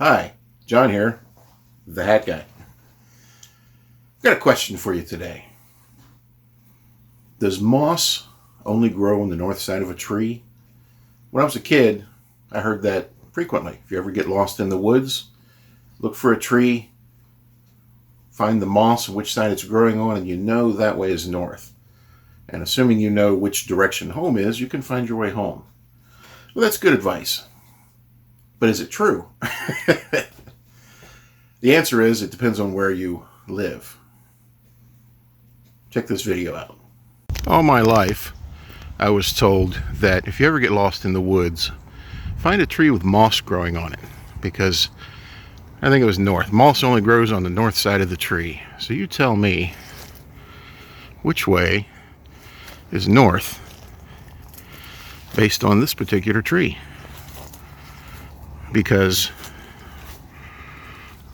Hi, John here, the Hat Guy. I've got a question for you today. Does moss only grow on the north side of a tree? When I was a kid, I heard that frequently. If you ever get lost in the woods, look for a tree, find the moss and which side it's growing on, and you know that way is north. And assuming you know which direction home is, you can find your way home. Well, that's good advice. But is it true? The answer is it depends on where you live. Check this video out. All my life, I was told that if you ever get lost in the woods, find a tree with moss growing on it, because I think it was north. Moss only grows on the north side of the tree. So you tell me, which way is north based on this particular tree? Because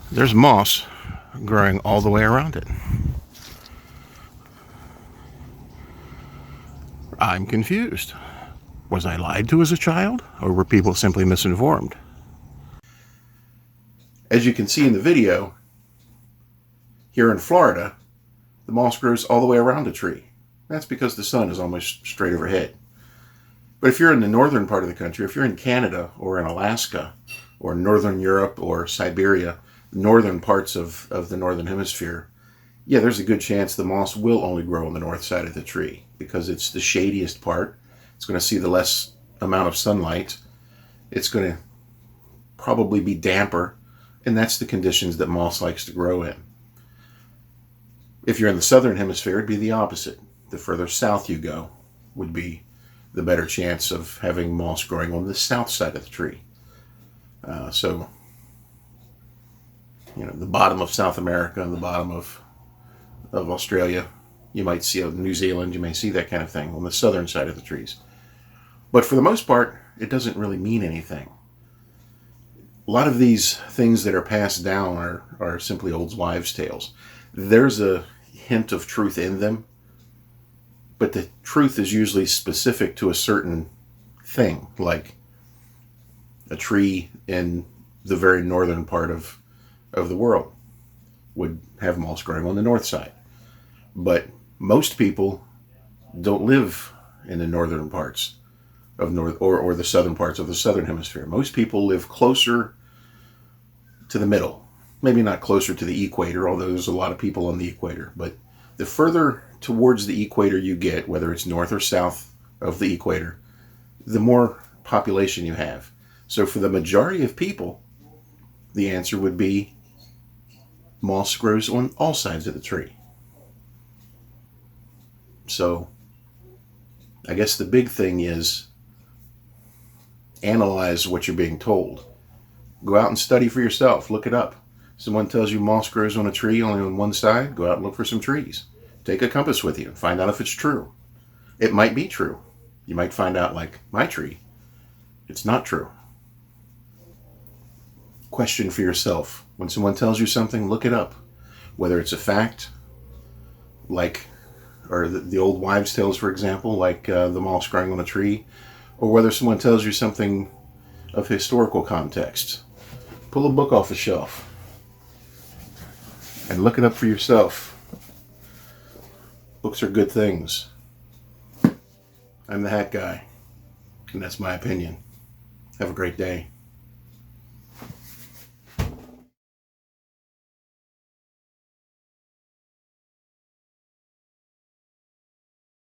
there's moss growing all the way around it. I'm confused. Was I lied to as a child, or were people simply misinformed? As you can see in the video, here in Florida, the moss grows all the way around a tree. That's because the sun is almost straight overhead. But if you're in the northern part of the country, if you're in Canada or in Alaska or northern Europe or Siberia, northern parts of the northern hemisphere, yeah, there's a good chance the moss will only grow on the north side of the tree because it's the shadiest part. It's going to see the less amount of sunlight. It's going to probably be damper, and that's the conditions that moss likes to grow in. If you're in the southern hemisphere, it'd be the opposite. The further south you go would be the better chance of having moss growing on the south side of the tree. So, you know, the bottom of South America and the bottom of Australia, you might see New Zealand, you may see that kind of thing on the southern side of the trees. But for the most part, it doesn't really mean anything. A lot of these things that are passed down are simply old wives' tales. There's a hint of truth in them, but the truth is usually specific to a certain thing, like a tree in the very northern part of the world would have moss growing on the north side. But most people don't live in the northern parts of north or the southern parts of the southern hemisphere. Most people live closer to the middle. Maybe not closer to the equator, although there's a lot of people on the equator. But the further towards the equator you get, whether it's north or south of the equator, the more population you have. So for the majority of people, the answer would be moss grows on all sides of the tree. So I guess the big thing is analyze what you're being told. Go out and study for yourself. Look it up. Someone tells you moss grows on a tree only on one side, go out and look for some trees. Take a compass with you and find out if it's true. It might be true. You might find out, like my tree, it's not true. Question for yourself. When someone tells you something, look it up. Whether it's a fact, like, or the old wives' tales, for example, like the moss growing on a tree, or whether someone tells you something of historical context. Pull a book off the shelf and look it up for yourself. Books are good things. I'm the Hat Guy, and that's my opinion. Have a great day.